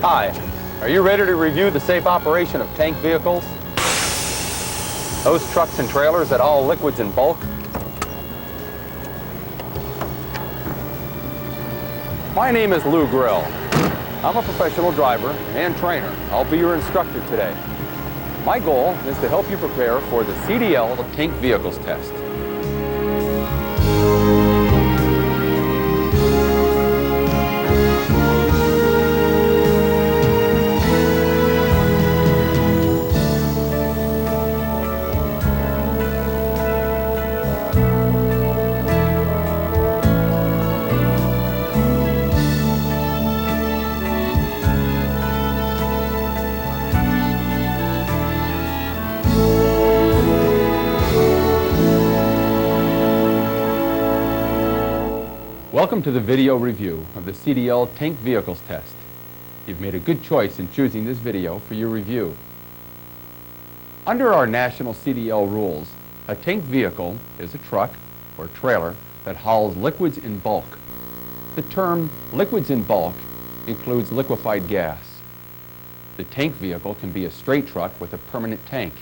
Hi, are you ready to review the safe operation of tank vehicles? Those trucks and trailers that haul liquids in bulk? My name is Lou Grill. I'm a professional driver and trainer. I'll be your instructor today. My goal is to help you prepare for the CDL Tank Vehicles Test. Welcome to the video review of the CDL Tank Vehicles Test. You've made a good choice in choosing this video for your review. Under our national CDL rules, a tank vehicle is a truck or trailer that hauls liquids in bulk. The term liquids in bulk includes liquefied gas. The tank vehicle can be a straight truck with a permanent tank.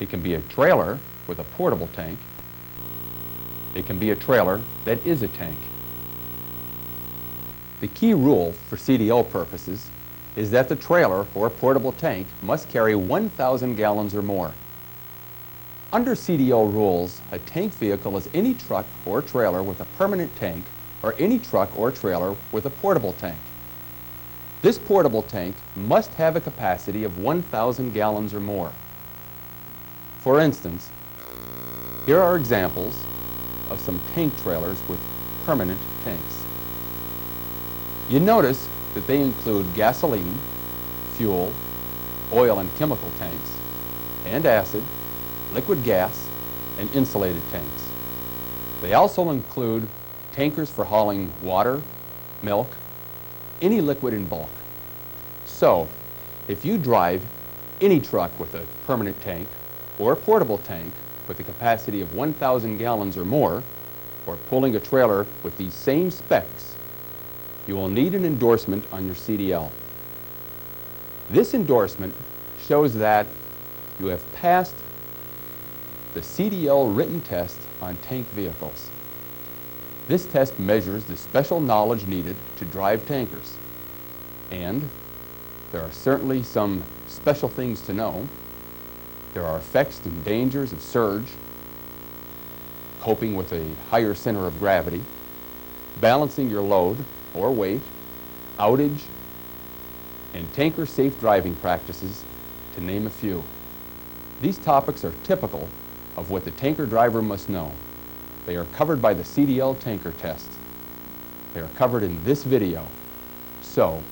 It can be a trailer with a portable tank. It can be a trailer that is a tank. The key rule for CDL purposes is that the trailer or portable tank must carry 1,000 gallons or more. Under CDL rules, a tank vehicle is any truck or trailer with a permanent tank or any truck or trailer with a portable tank. This portable tank must have a capacity of 1,000 gallons or more. For instance, here are examples of some tank trailers with permanent tanks. You notice that they include gasoline, fuel, oil and chemical tanks, and acid, liquid gas, and insulated tanks. They also include tankers for hauling water, milk, any liquid in bulk. So, if you drive any truck with a permanent tank or a portable tank with a capacity of 1,000 gallons or more, or pulling a trailer with these same specs, you will need an endorsement on your CDL. This endorsement shows that you have passed the CDL written test on tank vehicles. This test measures the special knowledge needed to drive tankers. And there are certainly some special things to know. There are effects and dangers of surge, coping with a higher center of gravity, balancing your load or weight, outage, and tanker safe driving practices, to name a few. These topics are typical of what the tanker driver must know. They are covered by the CDL tanker test. They are covered in this video. So,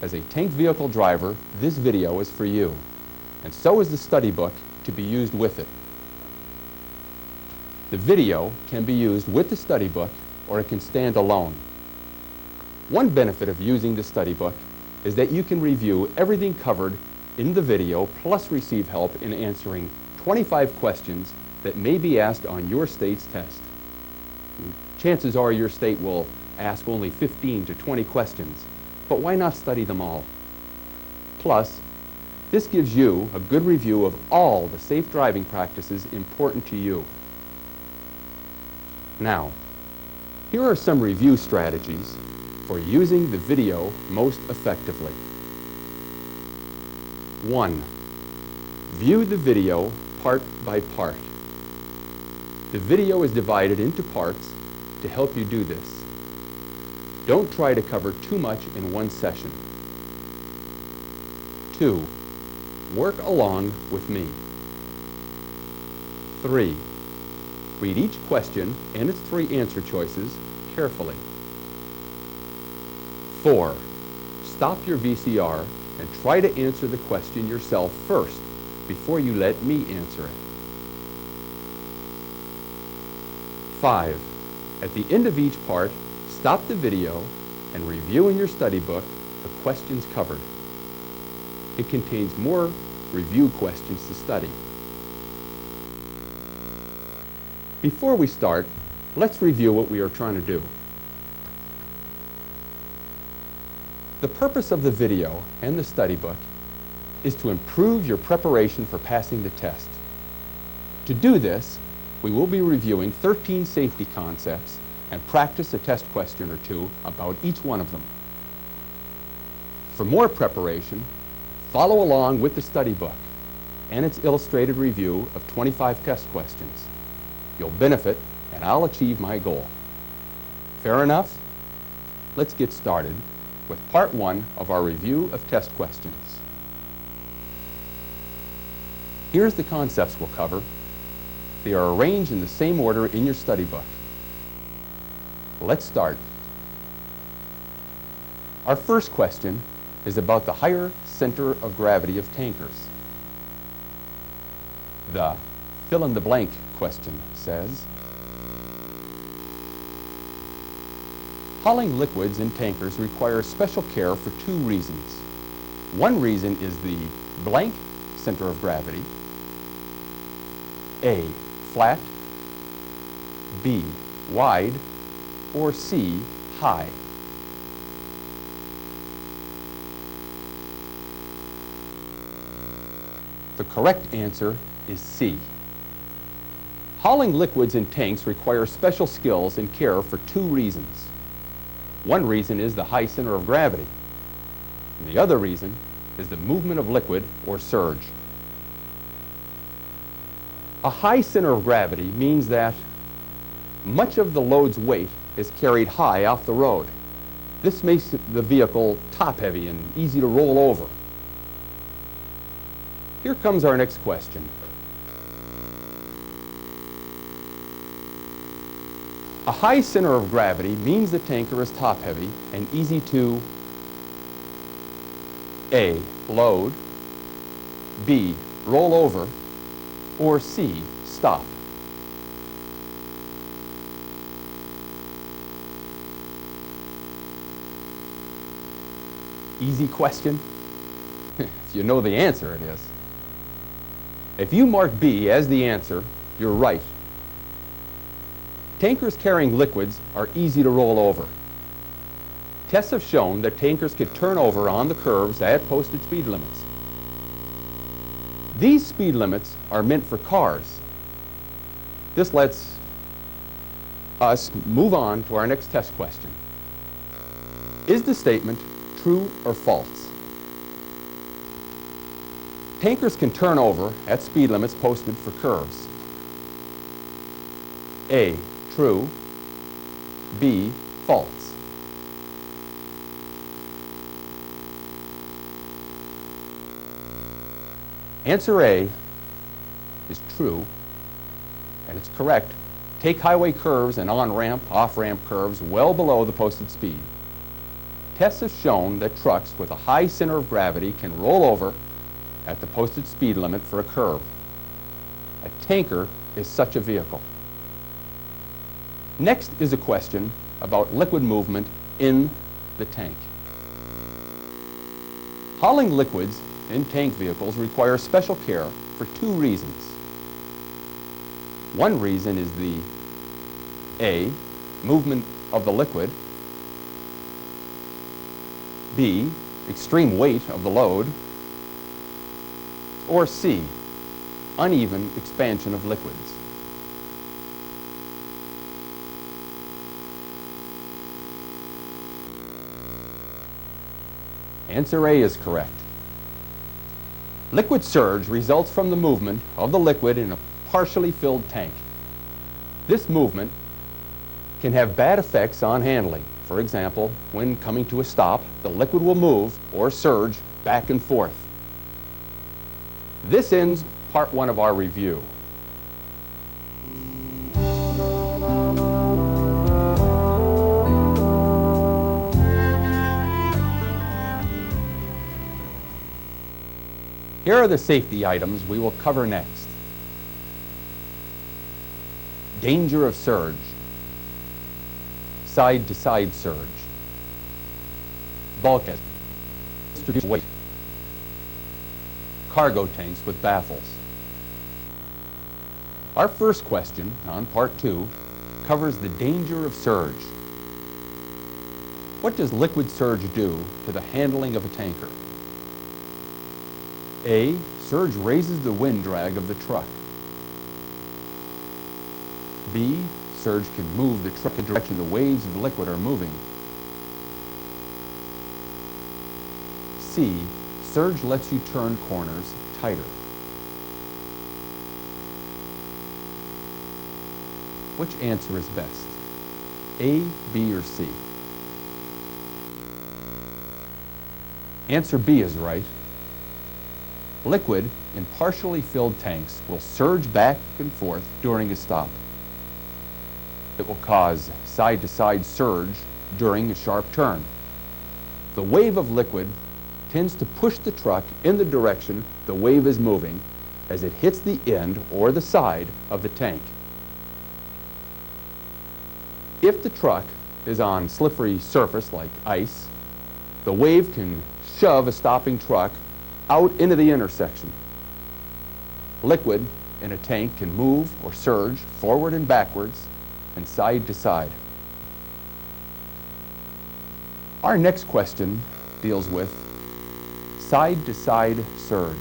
as a tank vehicle driver, this video is for you. And so is the study book to be used with it. The video can be used with the study book, or it can stand alone. One benefit of using the study book is that you can review everything covered in the video, plus receive help in answering 25 questions that may be asked on your state's test. Chances are your state will ask only 15 to 20 questions, but why not study them all? Plus, this gives you a good review of all the safe driving practices important to you. Now, here are some review strategies for using the video most effectively. 1. View the video part by part. The video is divided into parts to help you do this. Don't try to cover too much in one session. 2. Work along with me. 3. Read each question and its 3 answer choices carefully. 4. Stop your VCR and try to answer the question yourself first before you let me answer it. 5. At the end of each part, stop the video and review in your study book the questions covered. It contains more review questions to study. Before we start, let's review what we are trying to do. The purpose of the video and the study book is to improve your preparation for passing the test. To do this, we will be reviewing 13 safety concepts and practice a test question or two about each one of them. For more preparation, follow along with the study book and its illustrated review of 25 test questions. You'll benefit, and I'll achieve my goal. Fair enough? Let's get started with part 1 of our review of test questions. Here's the concepts we'll cover. They are arranged in the same order in your study book. Let's start. Our first question is about the higher center of gravity of tankers. The fill-in-the-blank question says, hauling liquids in tankers requires special care for 2 reasons. One reason is the blank center of gravity. A, flat, B, wide, or C, high. The correct answer is C. Hauling liquids in tanks requires special skills and care for 2 reasons. One reason is the high center of gravity, and the other reason is the movement of liquid or surge. A high center of gravity means that much of the load's weight is carried high off the road. This makes the vehicle top-heavy and easy to roll over. Here comes our next question. A high center of gravity means the tanker is top-heavy and easy to A, load, B, roll over, or C, stop. Easy question? If you know the answer, it is. If you mark B as the answer, you're right. Tankers carrying liquids are easy to roll over. Tests have shown that tankers can turn over on the curves at posted speed limits. These speed limits are meant for cars. This lets us move on to our next test question. Is the statement true or false? Tankers can turn over at speed limits posted for curves. A, true. B, false. Answer A is true, and it's correct. Take highway curves and on-ramp, off-ramp curves well below the posted speed. Tests have shown that trucks with a high center of gravity can roll over at the posted speed limit for a curve. A tanker is such a vehicle. Next is a question about liquid movement in the tank. Hauling liquids in tank vehicles requires special care for 2 reasons. One reason is the A, movement of the liquid, B, extreme weight of the load, or C, uneven expansion of liquids. Answer A is correct. Liquid surge results from the movement of the liquid in a partially filled tank. This movement can have bad effects on handling. For example, when coming to a stop, the liquid will move or surge back and forth. This ends part 1 of our review. Here are the safety items we will cover next. Danger of surge. Side-to-side surge. Bulkhead. Distributed weight. Cargo tanks with baffles. Our first question on part 2 covers the danger of surge. What does liquid surge do to the handling of a tanker? A. Surge raises the wind drag of the truck. B. Surge can move the truck in the direction the waves of the liquid are moving. C. Surge lets you turn corners tighter. Which answer is best? A, B, or C? Answer B is right. Liquid in partially filled tanks will surge back and forth during a stop. It will cause side-to-side surge during a sharp turn. The wave of liquid tends to push the truck in the direction the wave is moving as it hits the end or the side of the tank. If the truck is on slippery surface like ice, the wave can shove a stopping truck out into the intersection. Liquid in a tank can move or surge forward and backwards and side to side. Our next question deals with side-to-side surge.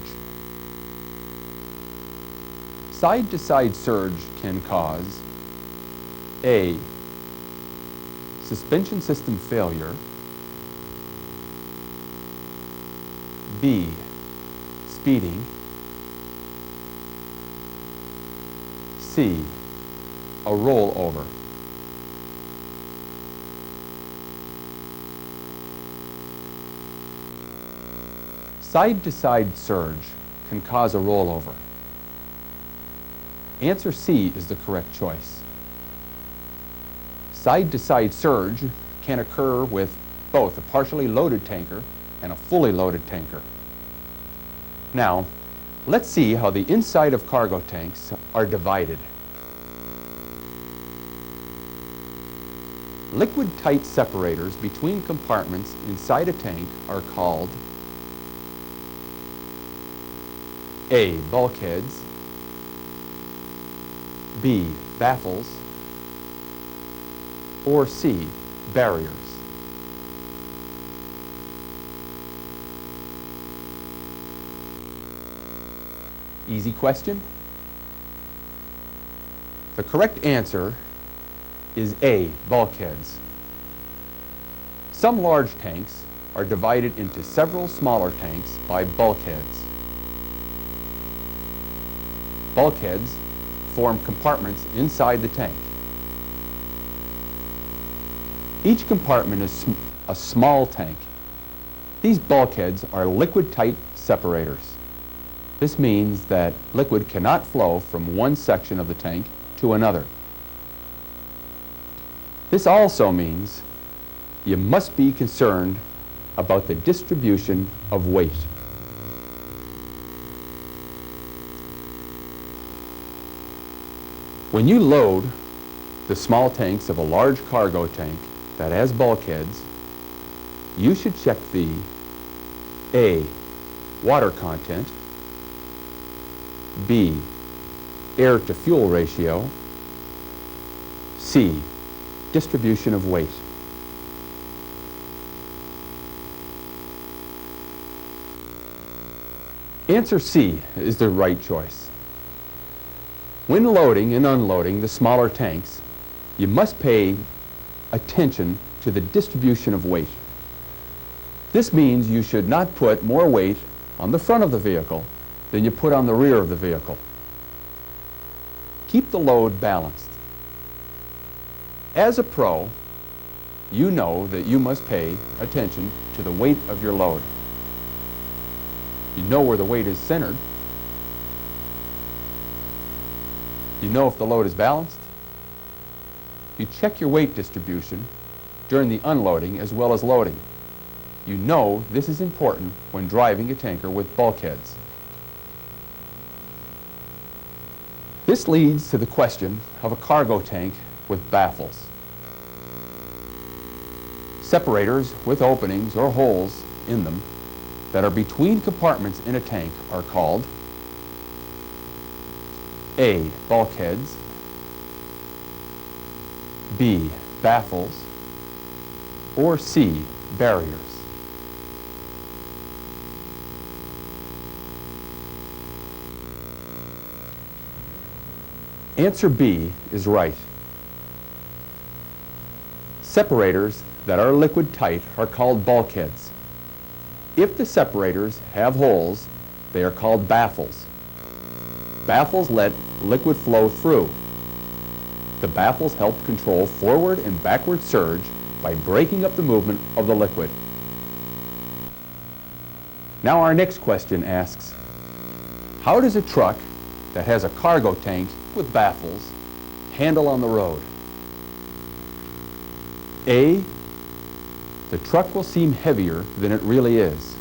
Side-to-side surge can cause A. Suspension system failure, B. Speeding, C. A rollover. Side-to-side surge can cause a rollover. Answer C is the correct choice. Side-to-side surge can occur with both a partially loaded tanker and a fully loaded tanker. Now, let's see how the inside of cargo tanks are divided. Liquid-tight separators between compartments inside a tank are called A. Bulkheads, B. Baffles, or C. Barriers. Easy question? The correct answer is A. Bulkheads. Some large tanks are divided into several smaller tanks by bulkheads. Bulkheads form compartments inside the tank. Each compartment is a small tank. These bulkheads are liquid-tight separators. This means that liquid cannot flow from one section of the tank to another. This also means you must be concerned about the distribution of weight. When you load the small tanks of a large cargo tank that has bulkheads, you should check the A. Water content, B. Air to fuel ratio, C. Distribution of weight. Answer C is the right choice. When loading and unloading the smaller tanks, you must pay attention to the distribution of weight. This means you should not put more weight on the front of the vehicle than you put on the rear of the vehicle. Keep the load balanced. As a pro, you know that you must pay attention to the weight of your load. You know where the weight is centered. You know if the load is balanced. You check your weight distribution during the unloading as well as loading. You know this is important when driving a tanker with bulkheads. This leads to the question of a cargo tank with baffles. Separators with openings or holes in them that are between compartments in a tank are called A. Bulkheads, B. Baffles, or C, barriers? Answer B is right. Separators that are liquid tight are called bulkheads. If the separators have holes, they are called baffles. Baffles let liquid flow through. The baffles help control forward and backward surge by breaking up the movement of the liquid. Now our next question asks, how does a truck that has a cargo tank with baffles handle on the road? A, the truck will seem heavier than it really is.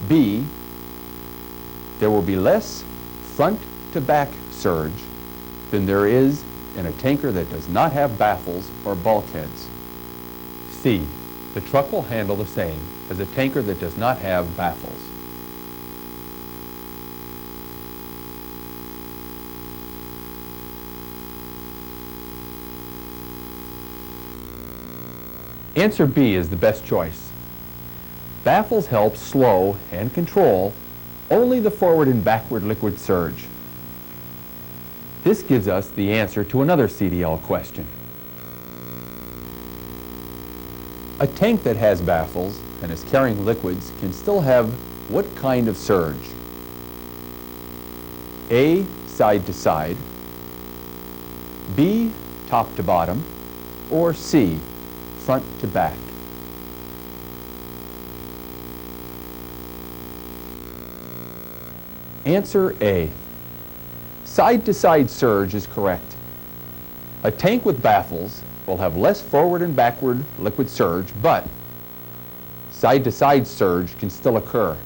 B, there will be less front to back surge than there is in a tanker that does not have baffles or bulkheads. C, the truck will handle the same as a tanker that does not have baffles. Answer B is the best choice. Baffles help slow and control only the forward and backward liquid surge. This gives us the answer to another CDL question. A tank that has baffles and is carrying liquids can still have what kind of surge? A, side to side, B, top to bottom, or C, front to back? Answer A. Side-to-side surge is correct. A tank with baffles will have less forward and backward liquid surge, but side-to-side surge can still occur.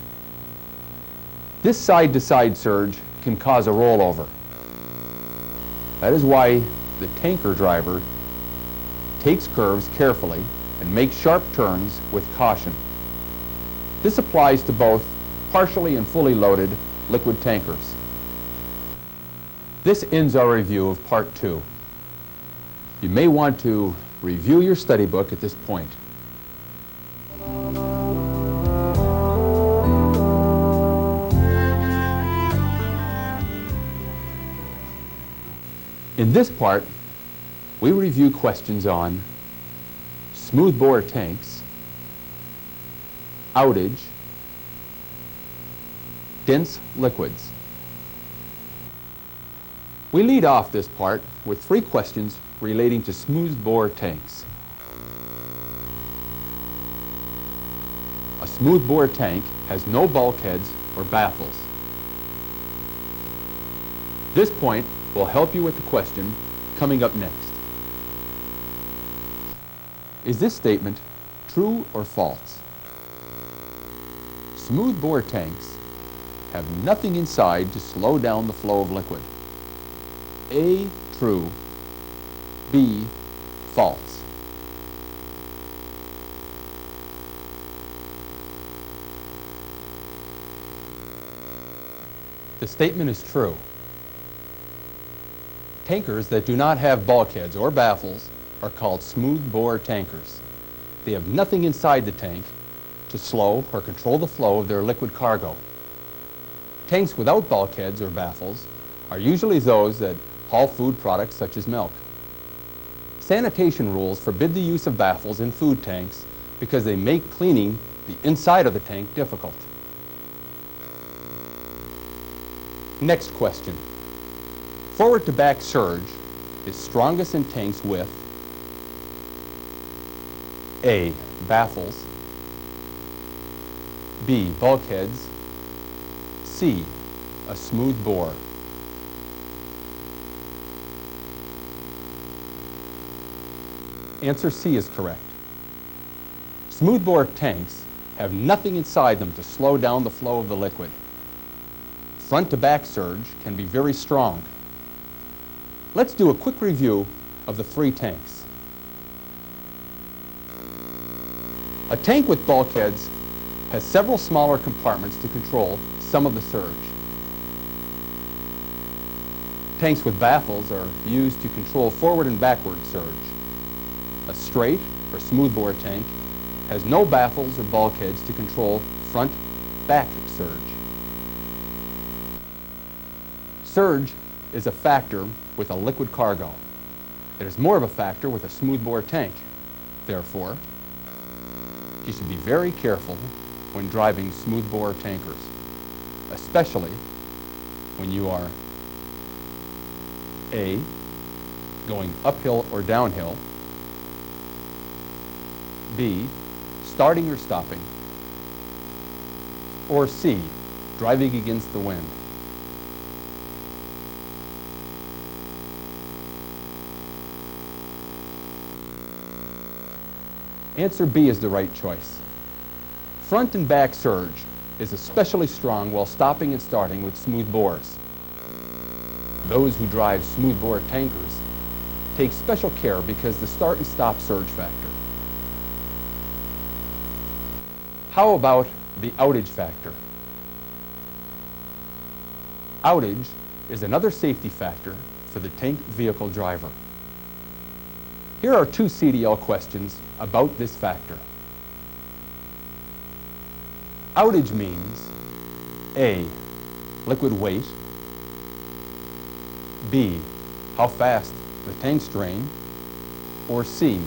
This side-to-side surge can cause a rollover. That is why the tanker driver takes curves carefully and makes sharp turns with caution. This applies to both partially and fully loaded liquid tankers. This ends our review of Part 2. You may want to review your study book at this point. In this part, we review questions on smoothbore tanks, outage, dense liquids. We lead off this part with 3 questions relating to smoothbore tanks. A smoothbore tank has no bulkheads or baffles. This point will help you with the question coming up next. Is this statement true or false? Smoothbore tanks have nothing inside to slow down the flow of liquid. A, true. B, false. The statement is true. Tankers that do not have bulkheads or baffles are called smoothbore tankers. They have nothing inside the tank to slow or control the flow of their liquid cargo. Tanks without bulkheads or baffles are usually those that haul food products such as milk. Sanitation rules forbid the use of baffles in food tanks because they make cleaning the inside of the tank difficult. Next question. Forward to back surge is strongest in tanks with A, baffles, B, bulkheads, C, a smooth bore. Answer C is correct. Smoothbore tanks have nothing inside them to slow down the flow of the liquid. Front to back surge can be very strong. Let's do a quick review of the 3 tanks. A tank with bulkheads has several smaller compartments to control some of the surge. Tanks with baffles are used to control forward and backward surge. A straight or smoothbore tank has no baffles or bulkheads to control front-back surge. Surge is a factor with a liquid cargo. It is more of a factor with a smoothbore tank. Therefore, you should be very careful when driving smoothbore tankers, especially when you are A, going uphill or downhill, B, starting or stopping, or C, driving against the wind. Answer B is the right choice. Front and back surge is especially strong while stopping and starting with smooth bores. Those who drive smoothbore tankers take special care because the start and stop surge factor. How about the outage factor? Outage is another safety factor for the tank vehicle driver. Here are two CDL questions about this factor. Outage means A, liquid weight, B, how fast the tanks drain, or C,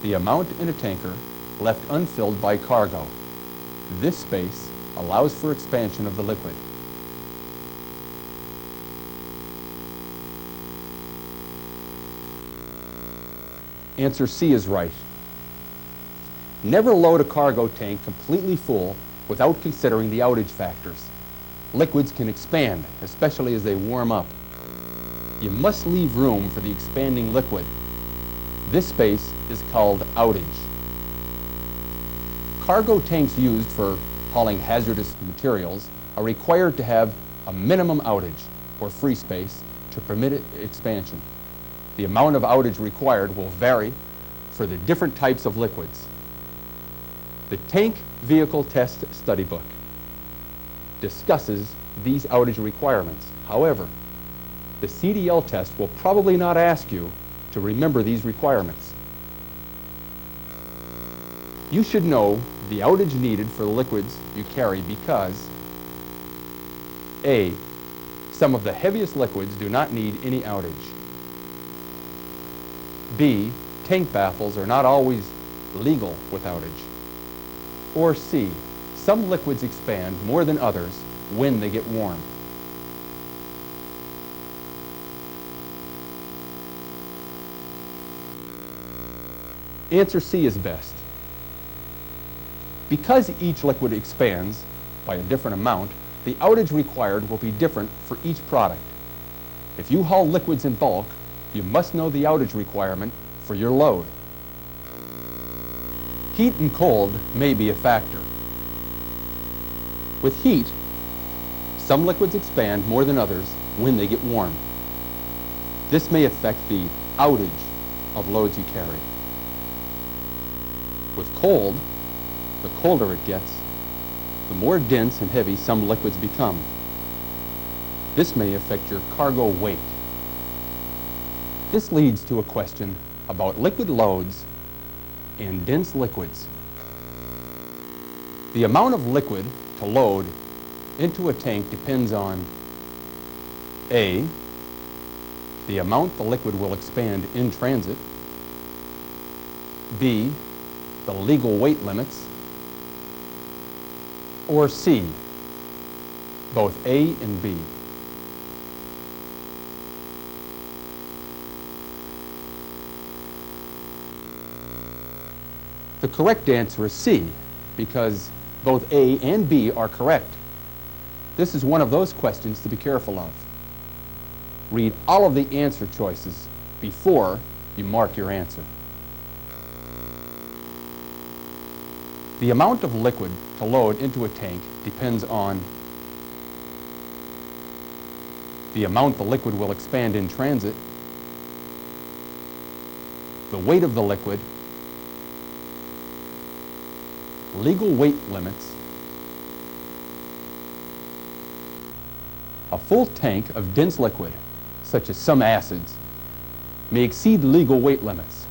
the amount in a tanker left unfilled by cargo. This space allows for expansion of the liquid. Answer C is right. Never load a cargo tank completely full without considering the outage factors. Liquids can expand, especially as they warm up. You must leave room for the expanding liquid. This space is called outage. Cargo tanks used for hauling hazardous materials are required to have a minimum outage, or free space, to permit expansion. The amount of outage required will vary for the different types of liquids. The Tank Vehicle Test Study Book discusses these outage requirements. However, the CDL test will probably not ask you to remember these requirements. You should know the outage needed for the liquids you carry because A, some of the heaviest liquids do not need any outage. B, tank baffles are not always legal with outage. Or C, some liquids expand more than others when they get warm. Answer C is best. Because each liquid expands by a different amount, the outage required will be different for each product. If you haul liquids in bulk, you must know the outage requirement for your load. Heat and cold may be a factor. With heat, some liquids expand more than others when they get warm. This may affect the outage of loads you carry. With cold, the colder it gets, the more dense and heavy some liquids become. This may affect your cargo weight. This leads to a question about liquid loads and dense liquids. The amount of liquid to load into a tank depends on A, the amount the liquid will expand in transit, B, the legal weight limits, or C, both A and B. The correct answer is C, because both A and B are correct. This is one of those questions to be careful of. Read all of the answer choices before you mark your answer. The amount of liquid to load into a tank depends on the amount the liquid will expand in transit, the weight of the liquid, legal weight limits. A full tank of dense liquid, such as some acids, may exceed legal weight limits.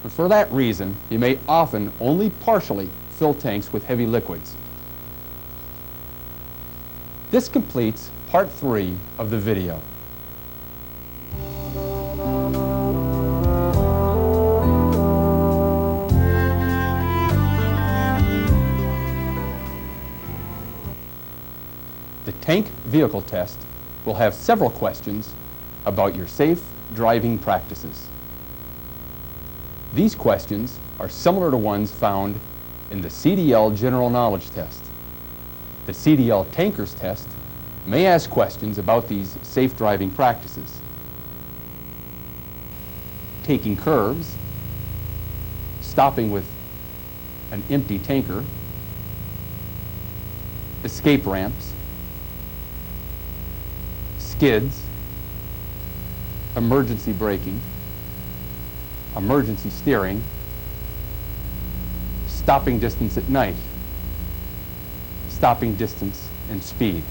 And for that reason, you may often only partially fill tanks with heavy liquids. This completes part 3 of the video. The tank vehicle test will have several questions about your safe driving practices. These questions are similar to ones found in the CDL General Knowledge Test. The CDL Tankers Test may ask questions about these safe driving practices. Taking curves, stopping with an empty tanker, escape ramps, skids, emergency braking, emergency steering, stopping distance at night, stopping distance and speed.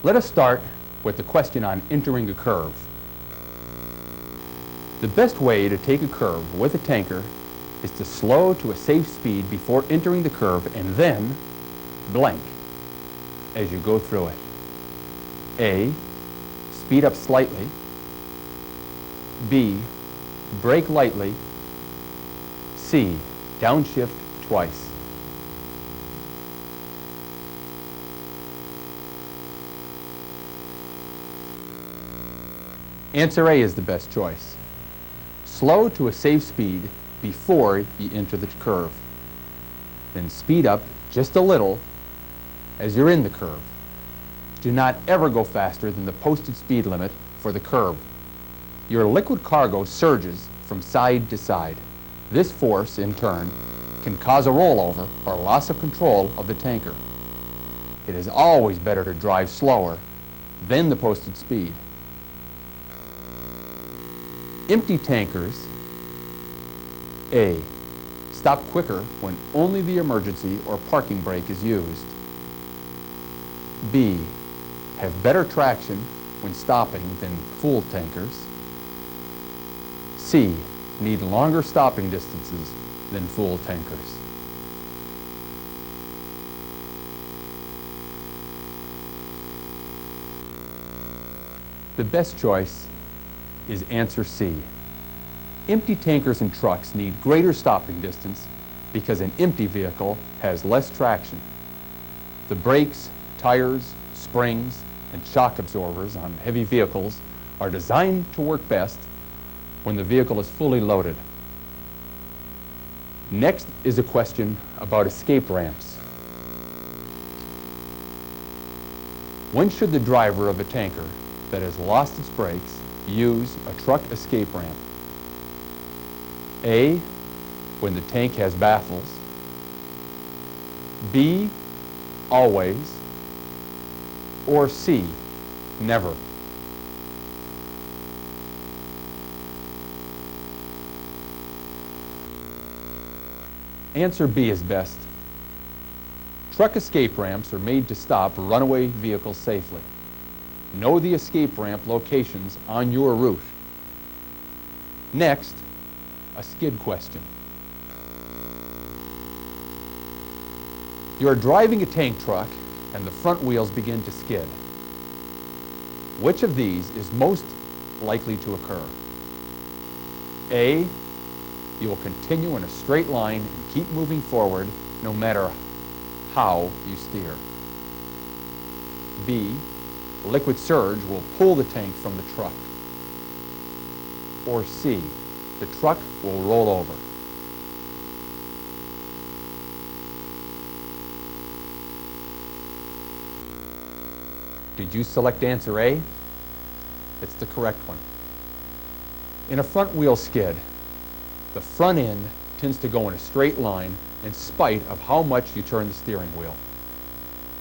Let us start with the question on entering a curve. The best way to take a curve with a tanker is to slow to a safe speed before entering the curve and then blank as you go through it. A, speed up slightly. B, brake lightly. C, downshift twice. Answer A is the best choice. Slow to a safe speed before you enter the curve. Then speed up just a little as you're in the curve. Do not ever go faster than the posted speed limit for the curve. Your liquid cargo surges from side to side. This force, in turn, can cause a rollover or loss of control of the tanker. It is always better to drive slower than the posted speed. Empty tankers. A, stop quicker when only the emergency or parking brake is used. B, have better traction when stopping than full tankers. C, need longer stopping distances than full tankers. The best choice is answer C. Empty tankers and trucks need greater stopping distance because an empty vehicle has less traction. The brakes, tires, springs, and shock absorbers on heavy vehicles are designed to work best when the vehicle is fully loaded. Next is a question about escape ramps. When should the driver of a tanker that has lost its brakes use a truck escape ramp? A, when the tank has baffles. B, always. Or C, never. Answer B is best. Truck escape ramps are made to stop runaway vehicles safely. Know the escape ramp locations on your route. Next, a skid question. You are driving a tank truck and the front wheels begin to skid. Which of these is most likely to occur? A, you will continue in a straight line and keep moving forward no matter how you steer. B, liquid surge will pull the tank from the truck. Or C, the truck will roll over. Did you select answer A? It's the correct one. In a front wheel skid, the front end tends to go in a straight line in spite of how much you turn the steering wheel.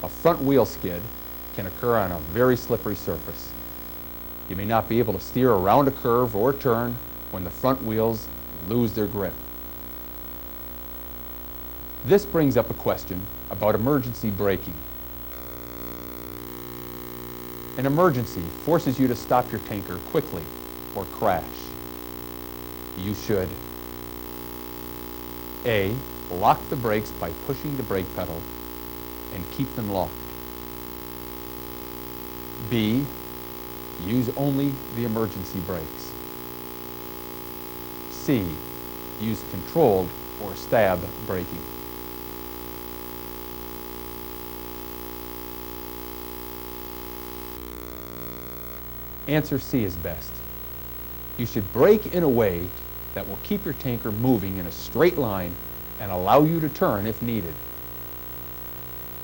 A front wheel skid can occur on a very slippery surface. You may not be able to steer around a curve or turn when the front wheels lose their grip. This brings up a question about emergency braking. An emergency forces you to stop your tanker quickly or crash. You should A, lock the brakes by pushing the brake pedal and keep them locked. B, use only the emergency brakes. C, use controlled or stab braking. Answer C is best. You should brake in a way that will keep your tanker moving in a straight line and allow you to turn if needed.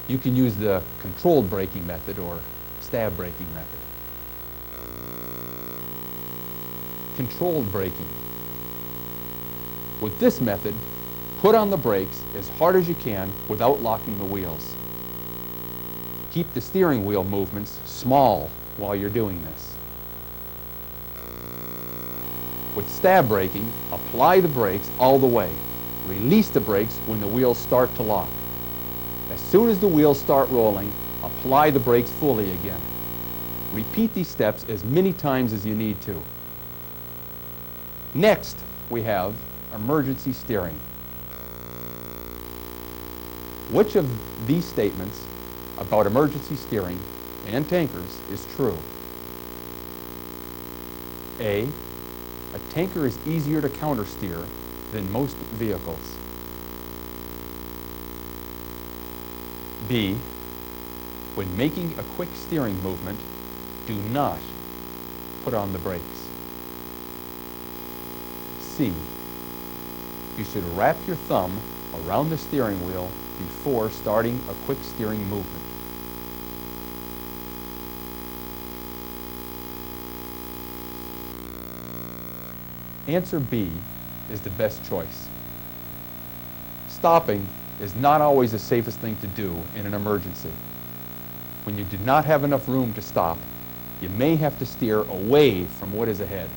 You can use the controlled braking method or stab braking method. Controlled braking. With this method, put on the brakes as hard as you can without locking the wheels. Keep the steering wheel movements small while you're doing this. With stab braking, apply the brakes all the way. Release the brakes when the wheels start to lock. As soon as the wheels start rolling, apply the brakes fully again. Repeat these steps as many times as you need to. Next, we have emergency steering. Which of these statements about emergency steering and tankers is true? A, a tanker is easier to countersteer than most vehicles. B, when making a quick steering movement, do not put on the brakes. C, you should wrap your thumb around the steering wheel before starting a quick steering movement. Answer B is the best choice. Stopping is not always the safest thing to do in an emergency. When you do not have enough room to stop, you may have to steer away from what is ahead.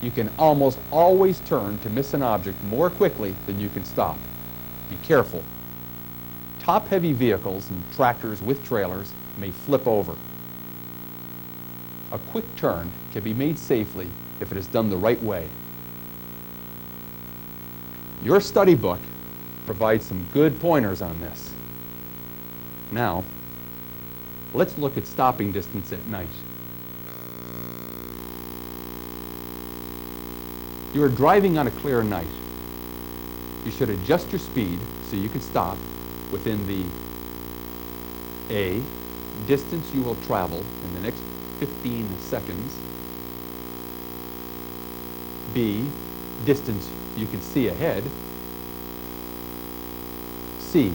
You can almost always turn to miss an object more quickly than you can stop. Be careful. Top-heavy vehicles and tractors with trailers may flip over. A quick turn can be made safely if it is done the right way. Your study book provides some good pointers on this. Now, let's look at stopping distance at night. You are driving on a clear night. You should adjust your speed so you can stop within the A, distance you will travel in the next 15 seconds. B, distance you can see ahead. C,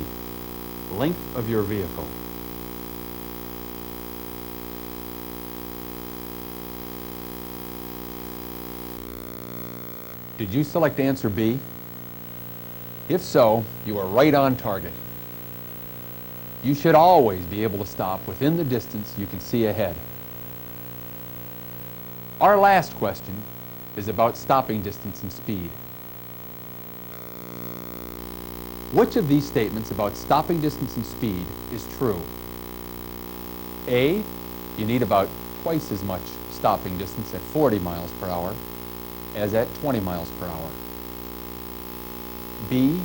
length of your vehicle. Did you select answer B? If so, you are right on target. You should always be able to stop within the distance you can see ahead. Our last question is about stopping distance and speed. Which of these statements about stopping distance and speed is true? A, you need about twice as much stopping distance at 40 miles per hour as at 20 miles per hour. B,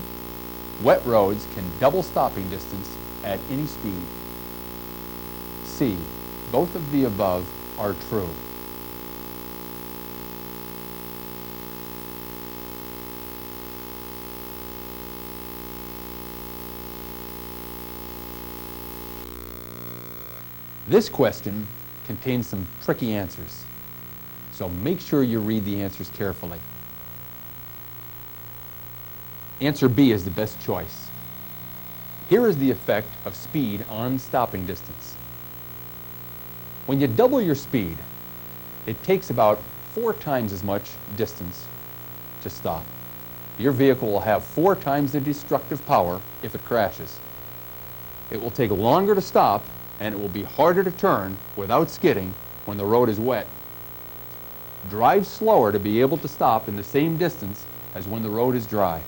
wet roads can double stopping distance at any speed. C, both of the above are true. This question contains some tricky answers, so make sure you read the answers carefully. Answer B is the best choice. Here is the effect of speed on stopping distance. When you double your speed, it takes about 4 times as much distance to stop. Your vehicle will have 4 times the destructive power if it crashes. It will take longer to stop, and it will be harder to turn without skidding when the road is wet. Drive slower to be able to stop in the same distance as when the road is dry.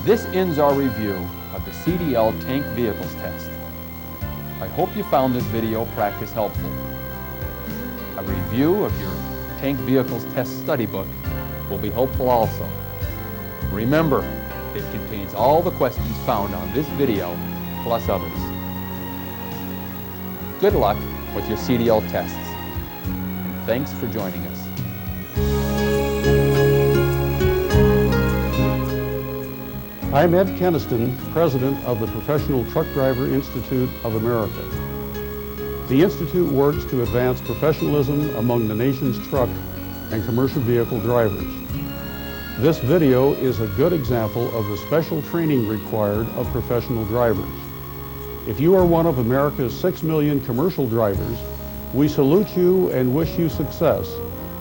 This ends our review of the CDL Tank Vehicles Test. I hope you found this video practice helpful. A review of your Tank Vehicles Test Study Book will be helpful also. Remember, it contains all the questions found on this video, plus others. Good luck with your CDL tests, and thanks for joining us. I'm Ed Kenniston, President of the Professional Truck Driver Institute of America. The Institute works to advance professionalism among the nation's truck and commercial vehicle drivers. This video is a good example of the special training required of professional drivers. If you are one of America's 6 million commercial drivers, we salute you and wish you success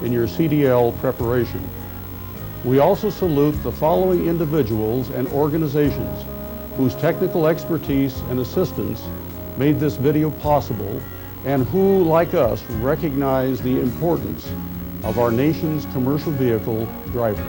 in your CDL preparation. We also salute the following individuals and organizations whose technical expertise and assistance made this video possible and who, like us, recognize the importance of our nation's commercial vehicle drivers.